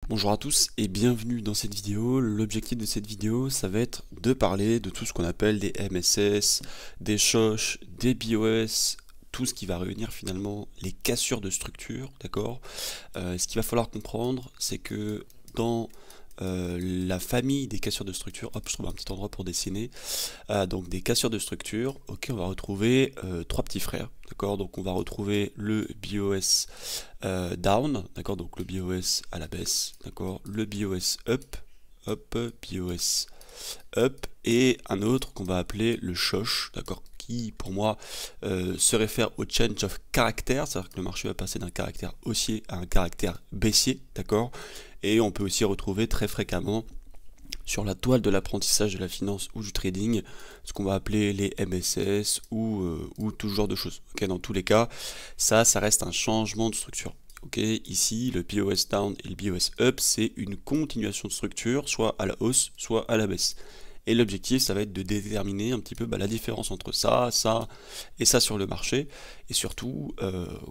Bonjour à tous et bienvenue dans cette vidéo. L'objectif de cette vidéo, ça va être de parler de tout ce qu'on appelle des MSS, des shosh, des BOS, tout ce qui va réunir finalement les cassures de structure, d'accord. Ce qu'il va falloir comprendre, c'est que dans la famille des cassures de structure, hop, je trouve un petit endroit pour dessiner. Donc des cassures de structure, ok, on va retrouver trois petits frères, d'accord. Donc on va retrouver le BOS down, d'accord, donc le BOS à la baisse, d'accord, le BOS up, hop, BOS up, et un autre qu'on va appeler le shosh, d'accord, qui pour moi se réfère au change of character, c'est-à-dire que le marché va passer d'un caractère haussier à un caractère baissier, d'accord. Et on peut aussi retrouver très fréquemment sur la toile de l'apprentissage de la finance ou du trading, ce qu'on va appeler les MSS ou tout ce genre de choses. Okay, dans tous les cas, ça reste un changement de structure. Okay, ici, le BOS down et le BOS up, c'est une continuation de structure, soit à la hausse, soit à la baisse. Et l'objectif, ça va être de déterminer un petit peu la différence entre ça et ça sur le marché, et surtout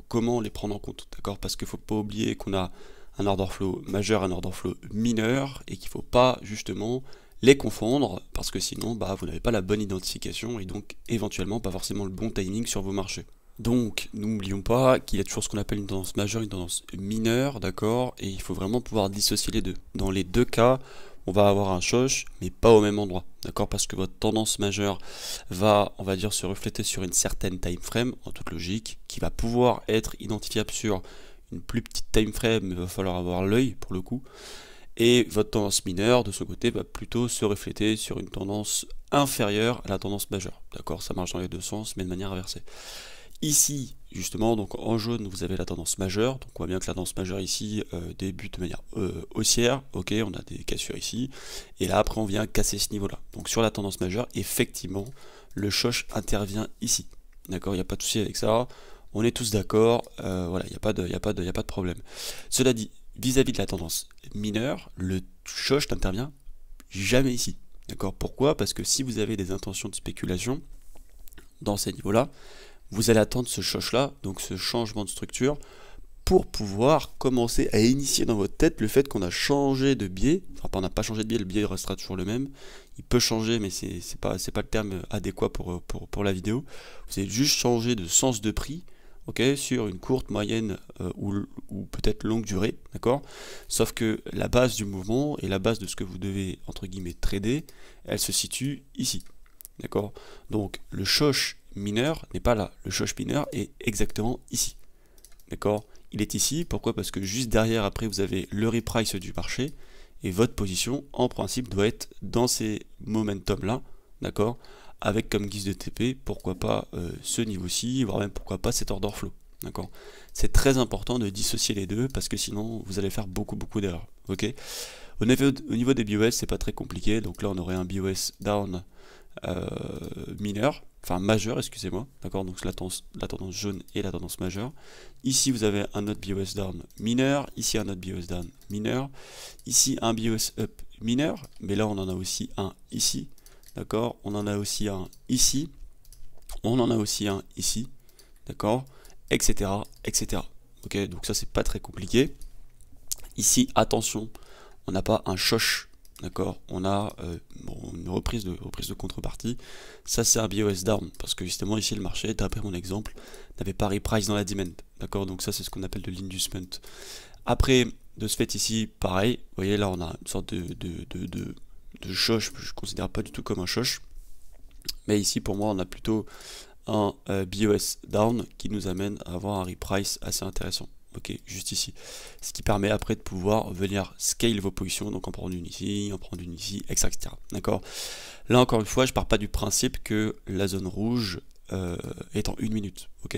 comment les prendre en compte, d'accord? Parce qu'il ne faut pas oublier qu'on a un order flow majeur, un order flow mineur, et qu'il ne faut pas justement les confondre, parce que sinon vous n'avez pas la bonne identification, et donc éventuellement pas forcément le bon timing sur vos marchés. Donc n'oublions pas qu'il y a toujours ce qu'on appelle une tendance majeure, une tendance mineure, d'accord, et il faut vraiment pouvoir dissocier les deux. Dans les deux cas, on va avoir un shosh, mais pas au même endroit, d'accord, parce que votre tendance majeure va, on va dire, se refléter sur une certaine time frame, en toute logique, qui va pouvoir être identifiable sur une plus petite time frame, mais il va falloir avoir l'œil pour le coup. Et votre tendance mineure, de ce côté, va plutôt se refléter sur une tendance inférieure à la tendance majeure. D'accord, ça marche dans les deux sens, mais de manière inversée. Ici, justement, donc en jaune, vous avez la tendance majeure. Donc on voit bien que la tendance majeure ici débute de manière haussière. Ok, on a des cassures ici. Et là, après, on vient casser ce niveau-là. Donc sur la tendance majeure, effectivement, le shosh intervient ici. D'accord, il n'y a pas de souci avec ça. On est tous d'accord. Voilà, il n'y a pas de problème. Cela dit, vis-à-vis de la tendance mineure, le shosh n'intervient jamais ici. D'accord, pourquoi? Parce que si vous avez des intentions de spéculation dans ces niveaux-là, vous allez attendre ce shosh-là, donc ce changement de structure, pour pouvoir commencer à initier dans votre tête le fait qu'on a changé de biais. Enfin, on n'a pas changé de biais, le biais restera toujours le même. Il peut changer, mais c'est pas le terme adéquat pour la vidéo. Vous avez juste changé de sens de prix, ok, sur une courte, moyenne ou peut-être longue durée, d'accord. Sauf que la base du mouvement et la base de ce que vous devez, entre guillemets, trader, elle se situe ici, d'accord. Donc le shosh mineur n'est pas là, le shosh mineur est exactement ici, d'accord. Il est ici, pourquoi? Parce que juste derrière, après, vous avez le reprice du marché, et votre position, en principe, doit être dans ces momentum-là, d'accord, avec comme guise de TP, pourquoi pas ce niveau-ci, voire même pourquoi pas cet order flow, d'accord. C'est très important de dissocier les deux, parce que sinon, vous allez faire beaucoup d'erreurs, ok. Au niveau des BOS, c'est pas très compliqué, donc là, on aurait un BOS down mineur, enfin majeur, excusez-moi, d'accord, donc la tendance jaune et la tendance majeure. Ici vous avez un autre BOS down mineur, ici un autre BOS down mineur, ici un BOS up mineur, mais là on en a aussi un ici, d'accord, on en a aussi un ici, on en a aussi un ici, d'accord, etc., etc. Ok, donc ça c'est pas très compliqué. Ici, attention, on n'a pas un shosh, d'accord, on a une reprise de contrepartie. Ça c'est un BOS down, parce que justement ici le marché, d'après mon exemple, n'avait pas reprice dans la demand, d'accord, donc ça c'est ce qu'on appelle de l'inducement. Après, de ce fait ici, pareil, vous voyez là on a une sorte de shosh, je ne considère pas du tout comme un shosh, mais ici pour moi on a plutôt un BOS down qui nous amène à avoir un reprice assez intéressant. Ok, juste ici. Ce qui permet après de pouvoir venir scale vos positions, donc en prendre une ici, etc. D'accord. Là encore une fois, je pars pas du principe que la zone rouge est en 1 minute. Ok.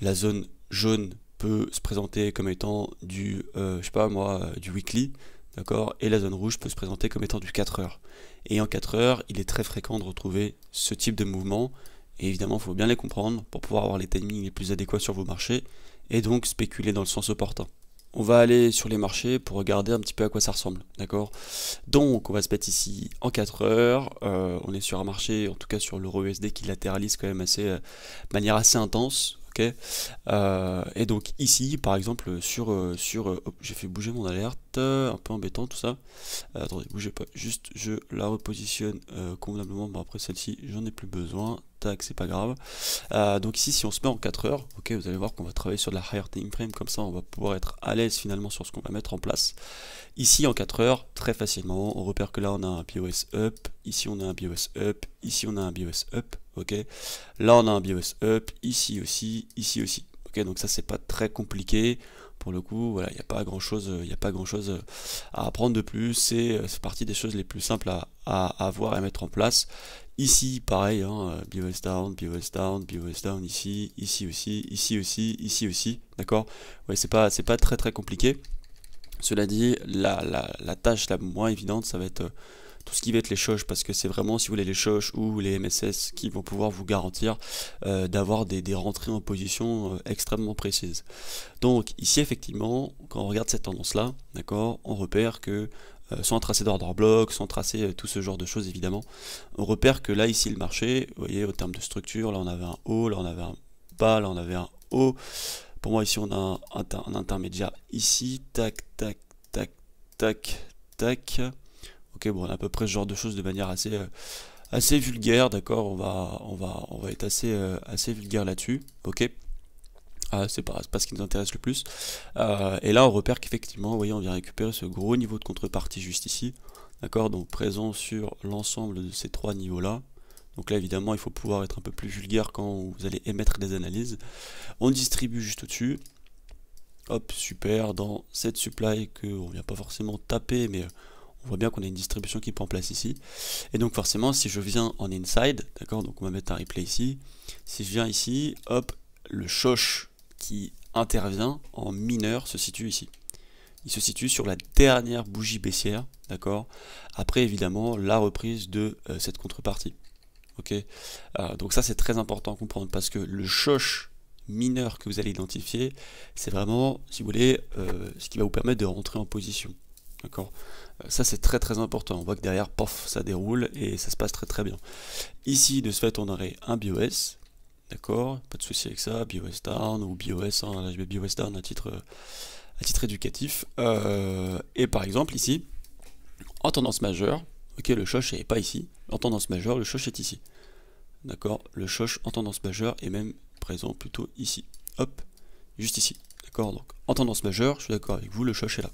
La zone jaune peut se présenter comme étant du, je sais pas moi, du weekly, d'accord. Et la zone rouge peut se présenter comme étant du 4 heures. Et en 4 heures, il est très fréquent de retrouver ce type de mouvement. Et évidemment, il faut bien les comprendre pour pouvoir avoir les timings les plus adéquats sur vos marchés et donc spéculer dans le sens opportun. On va aller sur les marchés pour regarder un petit peu à quoi ça ressemble, d'accord. Donc on va se mettre ici en 4 heures, on est sur un marché, en tout cas sur l'euro USD qui latéralise quand même assez, de manière assez intense, ok. Et donc ici, par exemple, hop, j'ai fait bouger mon alerte, un peu embêtant tout ça. Attendez, bougez pas, juste je la repositionne convenablement. Bon, après celle-ci, j'en ai plus besoin. Tac, c'est pas grave. Donc ici, si on se met en 4 heures, ok, vous allez voir qu'on va travailler sur de la higher time frame, comme ça on va pouvoir être à l'aise finalement sur ce qu'on va mettre en place. Ici en 4 heures, très facilement, on repère que là on a un BOS up, ici on a un BOS up, ici on a un BOS up, ok. Là on a un BOS up, ici aussi, ok. Donc ça c'est pas très compliqué. Pour le coup, voilà, il n'y a pas grand chose, à apprendre de plus. C'est partie des choses les plus simples à avoir et à mettre en place. Ici, pareil, hein, BOS down, BOS down, BOS down, ici aussi, d'accord. Ouais, c'est pas très compliqué. Cela dit, la tâche la moins évidente, ça va être tout ce qui va être les shosh, parce que c'est vraiment, si vous voulez, les shosh ou les MSS qui vont pouvoir vous garantir d'avoir des rentrées en position extrêmement précises. Donc ici, effectivement, quand on regarde cette tendance-là, d'accord, on repère que, sans tracer d'order block, sans tracer tout ce genre de choses évidemment, on repère que là, ici, le marché, vous voyez, au terme de structure, là on avait un haut, là on avait un bas, là on avait un haut. Pour moi, ici, on a un intermédiaire ici, tac, tac, tac, tac, tac. Ok, bon, on a à peu près ce genre de choses de manière assez vulgaire, d'accord. On va être assez vulgaire là-dessus, ok. C'est pas ce qui nous intéresse le plus. Et là, on repère qu'effectivement, vous voyez, on vient récupérer ce gros niveau de contrepartie juste ici, d'accord. Donc présent sur l'ensemble de ces trois niveaux-là. Donc là, évidemment, il faut pouvoir être un peu plus vulgaire quand vous allez émettre des analyses. On distribue juste au-dessus. Hop, super, dans cette supply qu'on ne vient pas forcément taper, mais on voit bien qu'on a une distribution qui prend en place ici. Et donc forcément, si je viens en inside, d'accord, donc on va mettre un replay ici. Si je viens ici, hop, le shosh qui intervient en mineur se situe ici. Il se situe sur la dernière bougie baissière, d'accord. Après, évidemment, la reprise de cette contrepartie. Ok, donc ça c'est très important à comprendre parce que le shosh mineur que vous allez identifier, c'est vraiment, si vous voulez, ce qui va vous permettre de rentrer en position. D'accord, ça c'est très important. On voit que derrière, pof, ça déroule et ça se passe très bien. Ici, de ce fait, on aurait un BOS, d'accord, pas de souci avec ça, BOS down ou BOS, hein, là je mets BOS down à titre éducatif. Et par exemple ici, en tendance majeure, ok, le shosh n'est pas ici. En tendance majeure, le shosh est ici. D'accord, le shosh en tendance majeure est même présent plutôt ici. Hop, juste ici. D'accord, donc en tendance majeure, je suis d'accord avec vous, le shosh est là.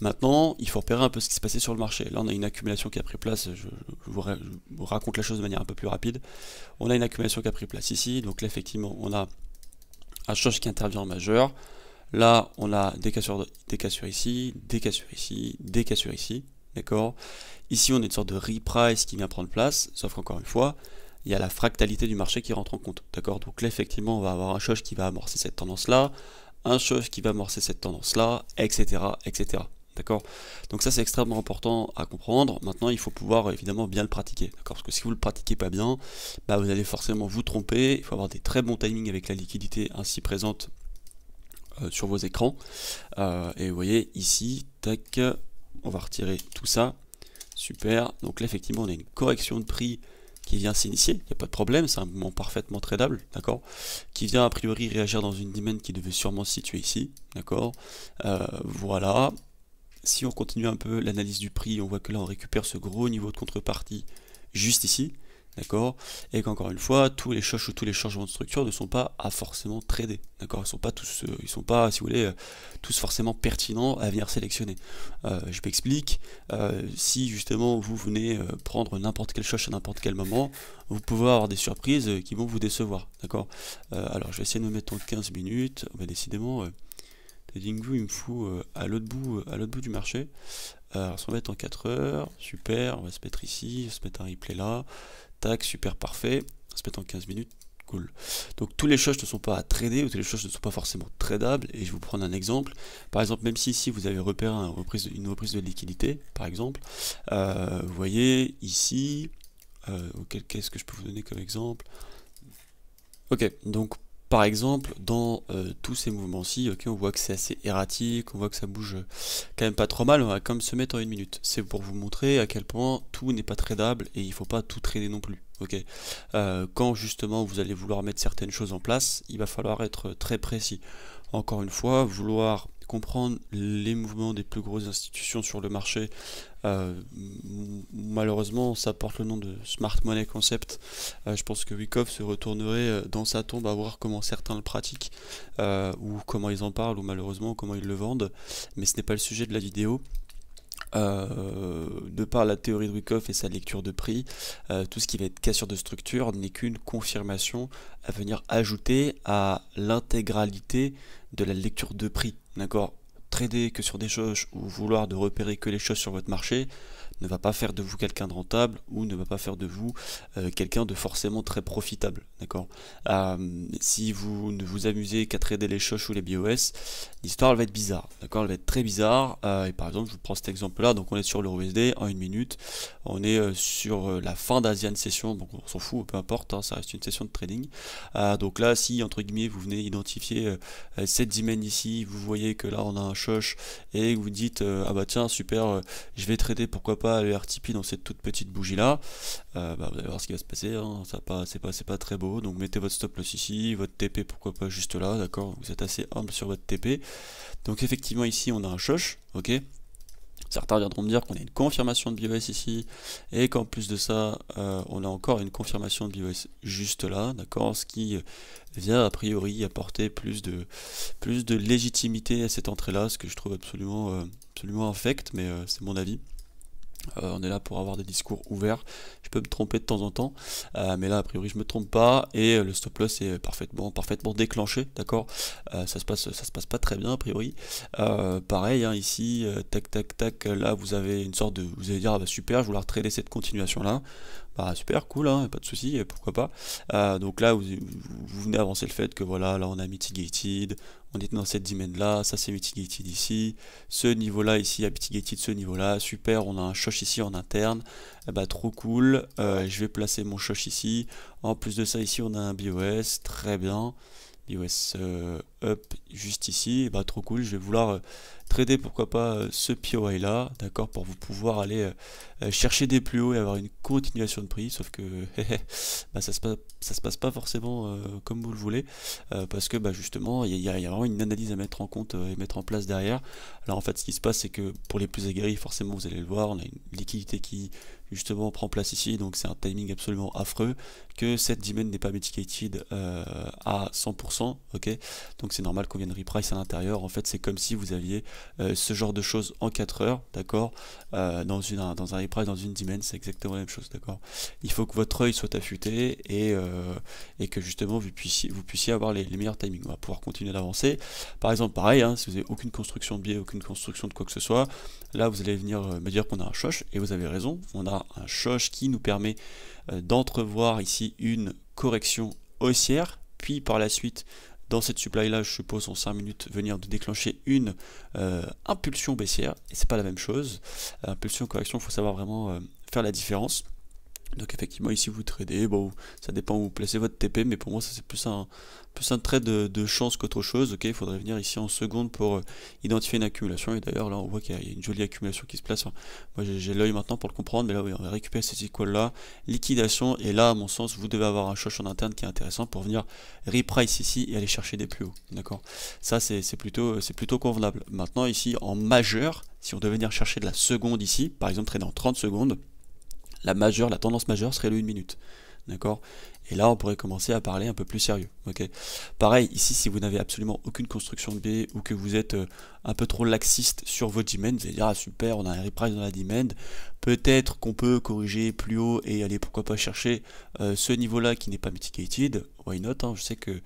Maintenant, il faut repérer un peu ce qui s'est passé sur le marché. Là, on a une accumulation qui a pris place. Je vous raconte la chose de manière un peu plus rapide. On a une accumulation qui a pris place ici. Donc là, effectivement, on a un shosh qui intervient en majeur. Là, on a des cassures ici, des cassures ici, des cassures ici. D'accord. Ici, on a une sorte de reprice qui vient prendre place, sauf qu'encore une fois, il y a la fractalité du marché qui rentre en compte. D'accord. Donc là, effectivement, on va avoir un shosh qui va amorcer cette tendance-là, un shosh qui va amorcer cette tendance-là, etc., etc. D'accord. Donc ça, c'est extrêmement important à comprendre. Maintenant, il faut pouvoir évidemment bien le pratiquer. D'accord. Parce que si vous ne le pratiquez pas bien, bah, vous allez forcément vous tromper. Il faut avoir des très bons timings avec la liquidité ainsi présente sur vos écrans. Et vous voyez ici, tac, on va retirer tout ça. Super. Donc là, effectivement, on a une correction de prix qui vient s'initier. Il n'y a pas de problème, c'est un mouvement parfaitement tradable, d'accord, qui vient a priori réagir dans une demand qui devait sûrement se situer ici, d'accord. Voilà. Si on continue un peu l'analyse du prix, on voit que là, on récupère ce gros niveau de contrepartie juste ici. D'accord, et qu'encore une fois, tous les shosh ou tous les changements de structure ne sont pas à forcément trader. D'accord, ils sont pas, si vous voulez, tous forcément pertinents à venir sélectionner. Je m'explique. Si justement vous venez prendre n'importe quel shosh à n'importe quel moment, vous pouvez avoir des surprises qui vont vous décevoir. D'accord. Alors je vais essayer de me mettre en 15 minutes. Décidément, TradingView il me fout à l'autre bout du marché. Alors, on va se remettre en 4 heures. Super. On va se mettre ici. On va se mettre un replay là. Tac, super, parfait. On va se mettre en 15 minutes. Cool. Donc tous les shosh ne sont pas à trader, ou tous les shosh ne sont pas forcément tradables, et je vais vous prendre un exemple. Par exemple, même si ici vous avez repéré une reprise de liquidité, par exemple, vous voyez ici, qu'est-ce que je peux vous donner comme exemple? Ok, donc par exemple, dans tous ces mouvements-ci, ok, on voit que c'est assez erratique, on voit que ça bouge quand même pas trop mal, on va quand même se mettre en 1 minute. C'est pour vous montrer à quel point tout n'est pas tradable et il ne faut pas tout trader non plus. ok. Quand justement vous allez vouloir mettre certaines choses en place, il va falloir être très précis. Encore une fois, vouloir comprendre les mouvements des plus grosses institutions sur le marché, malheureusement ça porte le nom de Smart Money Concept. Je pense que Wyckoff se retournerait dans sa tombe à voir comment certains le pratiquent, ou comment ils en parlent, ou malheureusement comment ils le vendent, mais ce n'est pas le sujet de la vidéo. De par la théorie de Wyckoff et sa lecture de prix, tout ce qui va être cassure de structure n'est qu'une confirmation à venir ajouter à l'intégralité de la lecture de prix. D'accord? Trader que sur des choses ou vouloir de repérer que les choses sur votre marché ne va pas faire de vous quelqu'un de rentable ou ne va pas faire de vous quelqu'un de forcément très profitable. D'accord? Si vous ne vous amusez qu'à trader les shosh ou les BOS, l'histoire elle va être bizarre. D'accord? Elle va être très bizarre. Et par exemple, je vous prends cet exemple là. Donc on est sur l'euro USD en 1 minute. On est sur la fin d'Asian session. Donc on s'en fout, peu importe, hein, ça reste une session de trading. Donc là, si entre guillemets vous venez identifier cette dimen ici, vous voyez que là on a un shosh et vous dites ah bah tiens super, je vais trader pourquoi pas le RTP dans cette toute petite bougie là, vous allez voir ce qui va se passer, hein. C'est pas très beau, donc mettez votre stop loss ici, votre TP pourquoi pas juste là, d'accord, vous êtes assez humble sur votre TP. Donc effectivement ici on a un shosh, ok. Certains viendront me dire qu'on a une confirmation de BOS ici, et qu'en plus de ça, on a encore une confirmation de BOS juste là, d'accord, ce qui vient a priori apporter plus de légitimité à cette entrée-là, ce que je trouve absolument infect, mais c'est mon avis. On est là pour avoir des discours ouverts. Je peux me tromper de temps en temps, mais là a priori je me trompe pas et le stop loss est parfaitement déclenché, d'accord. Ça se passe pas très bien a priori. Pareil hein, ici, tac tac tac, là vous avez une sorte de, vous allez dire ah bah super, je voulais retrader cette continuation là. Bah super, cool, hein, pas de souci, pourquoi pas. Donc là vous venez avancer le fait que voilà, là on a mitigated, on est dans cette dimen là, ça c'est mitigated ici, ce niveau là ici a mitigated ce niveau là, super, on a un shosh ici en interne, bah trop cool, je vais placer mon shosh ici, en plus de ça ici on a un BOS, très bien, BOS up juste ici, bah trop cool, je vais vouloir trader pourquoi pas ce POI là, d'accord, pour vous pouvoir aller chercher des plus hauts et avoir une continuation de prix, sauf que bah, ça se passe pas forcément comme vous le voulez, parce que bah, justement il y a vraiment une analyse à mettre en compte et mettre en place derrière. Alors en fait ce qui se passe c'est que pour les plus aguerris, forcément vous allez le voir, on a une liquidité qui justement prend place ici, donc c'est un timing absolument affreux, que cette dimen n'est pas mitigated à 100%, ok, donc c'est normal qu'on vienne reprice à l'intérieur. En fait c'est comme si vous aviez ce genre de choses en 4 heures, d'accord, dans un reprice, dans une dimen, c'est exactement la même chose, d'accord. Il faut que votre œil soit affûté et que justement vous puissiez avoir les meilleurs timings. On va pouvoir continuer d'avancer. Par exemple pareil, hein, si vous n'avez aucune construction de biais, aucune construction de quoi que ce soit, là vous allez venir me dire qu'on a un shosh, et vous avez raison, on a un shosh qui nous permet d'entrevoir ici une correction haussière, puis par la suite dans cette supply là, je suppose en 5 minutes venir de déclencher une impulsion baissière, et c'est pas la même chose. Impulsion correction, il faut savoir vraiment faire la différence. Donc effectivement ici vous tradez, bon ça dépend où vous placez votre TP, mais pour moi ça c'est plus un trade de chance qu'autre chose. Ok, il faudrait venir ici en seconde pour identifier une accumulation, et d'ailleurs là on voit qu'il y a une jolie accumulation qui se place. Moi j'ai l'œil maintenant pour le comprendre, mais là oui, on va récupérer ces equals là, liquidation, et là à mon sens vous devez avoir un shosh en interne qui est intéressant pour venir reprice ici et aller chercher des plus hauts, d'accord. Ça c'est plutôt convenable. Maintenant ici en majeur, si on devait venir chercher de la seconde ici, par exemple trader en 30 secondes, la tendance majeure serait le 1 minute, d'accord. Et là on pourrait commencer à parler un peu plus sérieux, ok. Pareil ici, si vous n'avez absolument aucune construction de biais ou que vous êtes un peu trop laxiste sur votre demand, vous allez dire ah super, on a un reprice dans la demand, peut-être qu'on peut corriger plus haut et aller pourquoi pas chercher ce niveau là qui n'est pas mitigated, why not, hein. Je sais que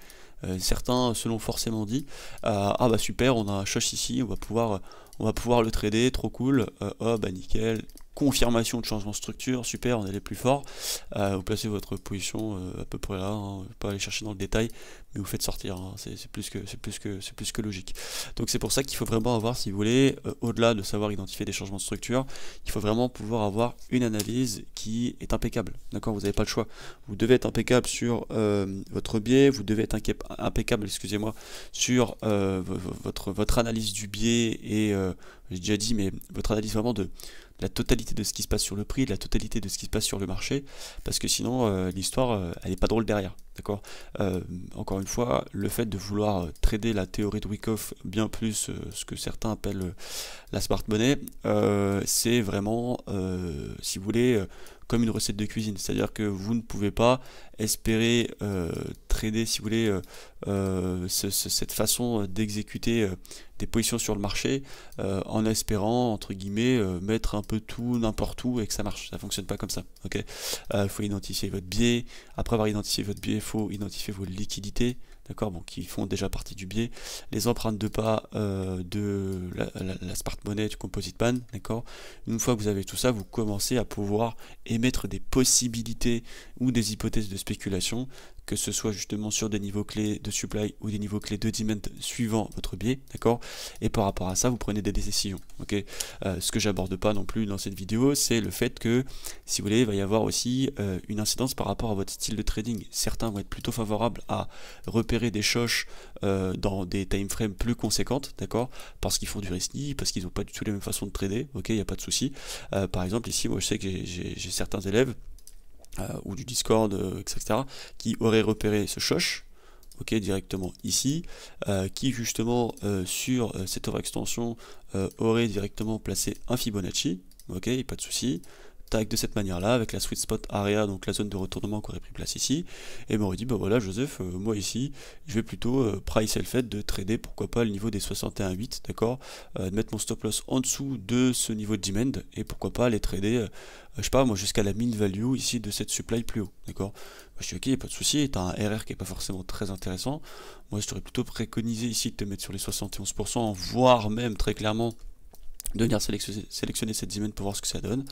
certains se l'ont forcément dit, ah bah super, on a un shosh ici, on va pouvoir le trader, trop cool, oh bah nickel, confirmation de changement de structure, super, on est les plus forts. Vous placez votre position à peu près là, hein, pas aller chercher dans le détail, mais vous faites sortir, hein, c'est plus que logique. Donc c'est pour ça qu'il faut vraiment avoir, si vous voulez, au-delà de savoir identifier des changements de structure, il faut vraiment pouvoir avoir une analyse qui est impeccable, d'accord. Vous n'avez pas le choix, vous devez être impeccable sur votre biais, vous devez être impeccable, excusez-moi, sur votre analyse du biais et j'ai déjà dit, mais votre analyse vraiment de la totalité de ce qui se passe sur le prix, de la totalité de ce qui se passe sur le marché, parce que sinon l'histoire elle est pas drôle derrière, d'accord. Encore une fois, le fait de vouloir trader la théorie de Wyckoff bien plus ce que certains appellent la smart money, c'est vraiment, si vous voulez, comme une recette de cuisine, c'est-à-dire que vous ne pouvez pas espérer trader, si vous voulez, cette façon d'exécuter des positions sur le marché en espérant, entre guillemets, mettre un peu tout, n'importe où et que ça marche. Ça fonctionne pas comme ça, ok. Faut identifier votre biais. Après avoir identifié votre biais, il faut identifier vos liquidités, d'accord, bon, qui font déjà partie du biais, les empreintes de pas de la smart money, du composite band, d'accord. Une fois que vous avez tout ça, vous commencez à pouvoir émettre des possibilités ou des hypothèses de spéculation, que ce soit justement sur des niveaux clés de supply ou des niveaux clés de demand suivant votre biais, d'accord. Et par rapport à ça, vous prenez des décisions, ok. Ce que j'aborde pas non plus dans cette vidéo, c'est le fait que, si vous voulez, il va y avoir aussi une incidence par rapport à votre style de trading. Certains vont être plutôt favorables à repérer des choches dans des time frames plus conséquentes, d'accord, parce qu'ils font du risky, parce qu'ils n'ont pas du tout les mêmes façons de trader, ok, il n'y a pas de souci. Par exemple, ici, moi je sais que j'ai certains élèves ou du Discord, etc., qui auraient repéré ce choche, ok, directement ici, qui justement sur cette overextension aurait directement placé un Fibonacci, ok, pas de souci. Tac, de cette manière là, avec la sweet spot area, donc la zone de retournement qui aurait pris place ici, et m'aurait dit, bah voilà Joseph, moi ici, je vais plutôt pricer le fait de trader, pourquoi pas le niveau des 61,8, d'accord, de mettre mon stop loss en dessous de ce niveau de demand, et pourquoi pas aller trader, je sais pas, moi jusqu'à la mean value ici de cette supply plus haut, d'accord. Bah, je suis ok, pas de souci, t'as un RR qui est pas forcément très intéressant, moi je t'aurais plutôt préconisé ici de te mettre sur les 71%, voire même très clairement de venir sélectionner cette demand pour voir ce que ça donne.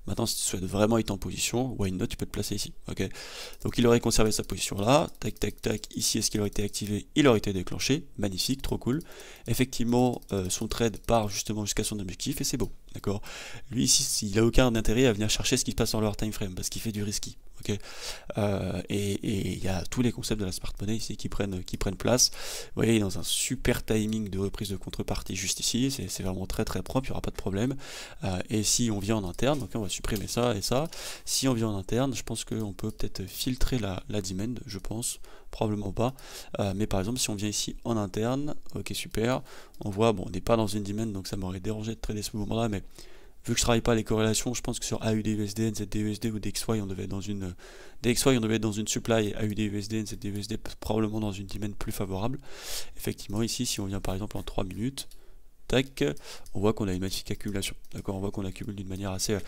Maintenant, si tu souhaites vraiment être en position, why not, tu peux te placer ici, ok. Donc il aurait conservé sa position là, tac tac tac, ici est-ce qu'il aurait été activé, il aurait été déclenché, magnifique, trop cool. Effectivement, son trade part justement jusqu'à son objectif et c'est beau, d'accord. Lui ici, il n'a aucun intérêt à venir chercher ce qui se passe dans leur time frame, parce qu'il fait du risky, ok. Et il y a tous les concepts de la smart money ici qui prennent place. Vous voyez, dans un super timing de reprise de contrepartie juste ici, c'est vraiment très très propre, il n'y aura pas de problème. Et si on vient en interne, donc on va supprimer ça et ça. Si on vient en interne, je pense qu'on peut peut-être filtrer la demand, je pense, probablement pas. Mais par exemple, si on vient ici en interne, ok super, on voit, bon, on n'est pas dans une demand, donc ça m'aurait dérangé de trader ce moment-là, mais vu que je travaille pas les corrélations, je pense que sur AUD-USD, NZD-USD ou DXY, on devait être dans une DXY, on devait être dans une supply, AUD-USD, NZD-USD, probablement dans une demand plus favorable. Effectivement, ici, si on vient par exemple en 3 minutes, tac, on voit qu'on a une magnifique accumulation, d'accord, on voit qu'on accumule d'une manière assez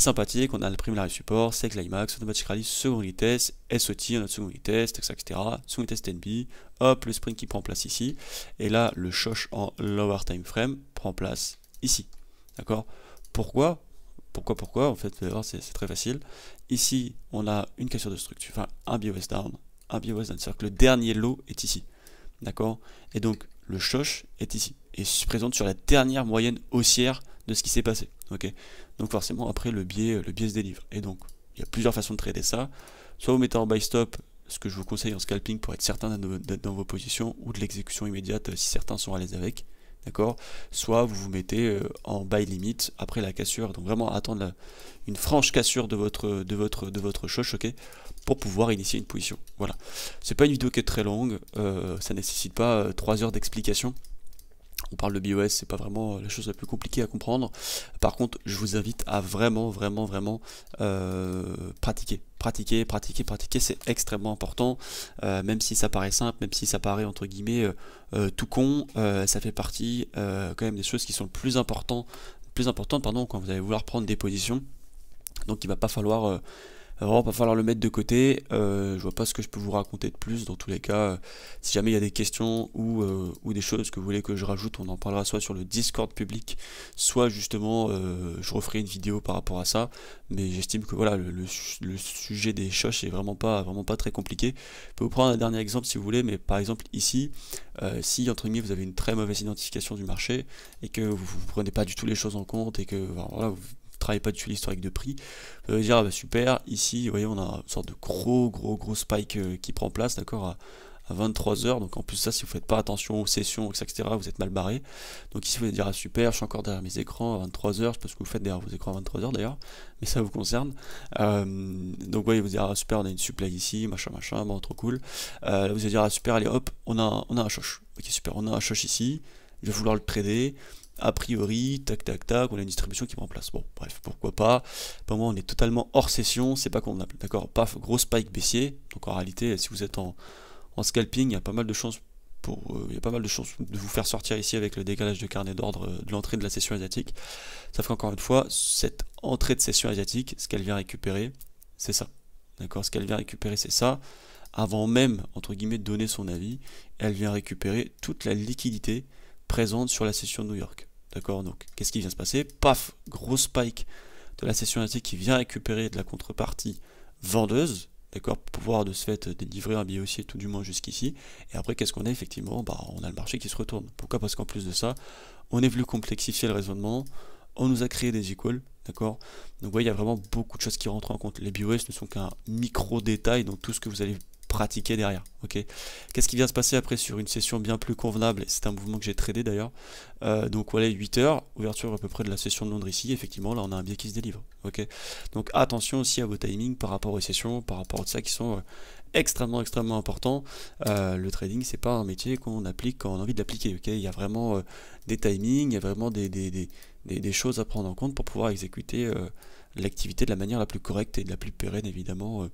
sympathique, on a le preliminary support, c'est climax, automatic rally, second retest, SOT, on a second retest, etc., second retest NB, hop, le spring qui prend place ici, et là, le choche en lower time frame prend place ici, d'accord. Pourquoi, en fait, c'est très facile. Ici, on a une cassure de structure, enfin un BOS down, c'est-à-dire que le dernier low est ici, d'accord. Et donc le choche est ici et se présente sur la dernière moyenne haussière de ce qui s'est passé, ok. Donc forcément après le biais se délivre. Et donc il y a plusieurs façons de trader ça. Soit vous mettez en buy stop, ce que je vous conseille en scalping pour être certain d'être dans vos positions, ou de l'exécution immédiate si certains sont à l'aise avec. D'accord. Soit vous vous mettez en buy limit après la cassure, donc vraiment attendre une franche cassure de votre choche, ok, pour pouvoir initier une position. Voilà. C'est pas une vidéo qui est très longue, ça nécessite pas 3 heures d'explication. On parle de BOS, c'est pas vraiment la chose la plus compliquée à comprendre. Par contre, je vous invite à vraiment pratiquer, c'est extrêmement important. Même si ça paraît simple, même si ça paraît entre guillemets tout con, ça fait partie quand même des choses qui sont plus importantes, quand vous allez vouloir prendre des positions. Donc il va pas falloir vraiment pas falloir le mettre de côté. Je vois pas ce que je peux vous raconter de plus. Dans tous les cas, si jamais il y a des questions ou des choses que vous voulez que je rajoute, on en parlera soit sur le Discord public, soit justement je referai une vidéo par rapport à ça. Mais j'estime que voilà, le sujet des choches est vraiment pas très compliqué. Je peux vous prendre un dernier exemple si vous voulez, mais par exemple ici, si entre guillemets vous avez une très mauvaise identification du marché et que vous prenez pas du tout les choses en compte et que voilà, vous travaillez pas du tout l'historique de prix, vous allez dire ah bah super, ici vous voyez on a une sorte de gros spike qui prend place, d'accord, à 23h. Donc en plus ça, si vous faites pas attention aux sessions, etc., vous êtes mal barré. Donc ici vous allez dire, ah super, je suis encore derrière mes écrans à 23h, je sais pas ce que vous faites derrière vos écrans à 23h d'ailleurs, mais ça vous concerne. Donc ouais, vous allez dire, ah super, on a une supply ici, machin, bon, trop cool. Là vous allez dire, ah super, allez hop, on a un shosh. Ok super, on a un shosh ici, je vais vouloir le trader. A priori, tac tac tac, on a une distribution qui me remplace. Bon, bref, pourquoi pas. Pour moi, on est totalement hors session, c'est pas convenable. D'accord, paf, gros spike baissier. Donc en réalité, si vous êtes en scalping, il y a pas mal de chances de vous faire sortir ici avec le décalage de carnet d'ordre de l'entrée de la session asiatique. Sauf qu'encore une fois, cette entrée de session asiatique, ce qu'elle vient récupérer, c'est ça. D'accord, ce qu'elle vient récupérer, c'est ça. Avant même, entre guillemets, de donner son avis, elle vient récupérer toute la liquidité présente sur la session de New York. D'accord, donc qu'est-ce qui vient se passer? Paf, gros spike de la session asiatique qui vient récupérer de la contrepartie vendeuse, d'accord, pour pouvoir de ce fait délivrer un billet haussier tout du moins jusqu'ici. Et après, qu'est-ce qu'on a effectivement? On a le marché qui se retourne. Pourquoi? Parce qu'en plus de ça, on est venu complexifier le raisonnement, on nous a créé des equals, d'accord. Donc vous voyez, il y a vraiment beaucoup de choses qui rentrent en compte. Les BOS ne sont qu'un micro détail dans tout ce que vous allez pratiquer derrière. Ok. Qu'est-ce qui vient se passer après sur une session bien plus convenable? C'est un mouvement que j'ai tradé d'ailleurs. Donc voilà, 8 heures, ouverture à peu près de la session de Londres ici. Effectivement, là on a un biais qui se délivre. Ok. Donc attention aussi à vos timings par rapport aux sessions, par rapport à ça qui sont extrêmement importants. Le trading, c'est pas un métier qu'on applique quand on a envie de l'appliquer. Ok. Il y a vraiment des timings, il y a vraiment des choses à prendre en compte pour pouvoir exécuter l'activité de la manière la plus correcte et de la plus pérenne évidemment.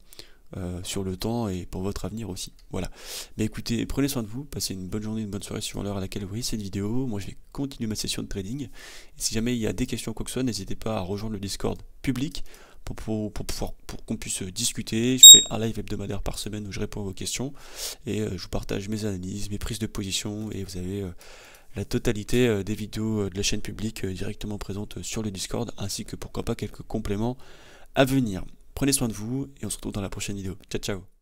Sur le temps et pour votre avenir aussi. Voilà. Mais écoutez, prenez soin de vous, passez une bonne journée, une bonne soirée suivant l'heure à laquelle vous voyez cette vidéo. Moi je vais continuer ma session de trading. Et si jamais il y a des questions quoi que ce soit, n'hésitez pas à rejoindre le Discord public pour qu'on puisse discuter. Je fais un live hebdomadaire par semaine où je réponds à vos questions et je vous partage mes analyses, mes prises de position et vous avez la totalité des vidéos de la chaîne publique directement présentes sur le Discord ainsi que pourquoi pas quelques compléments à venir. Prenez soin de vous et on se retrouve dans la prochaine vidéo. Ciao ciao.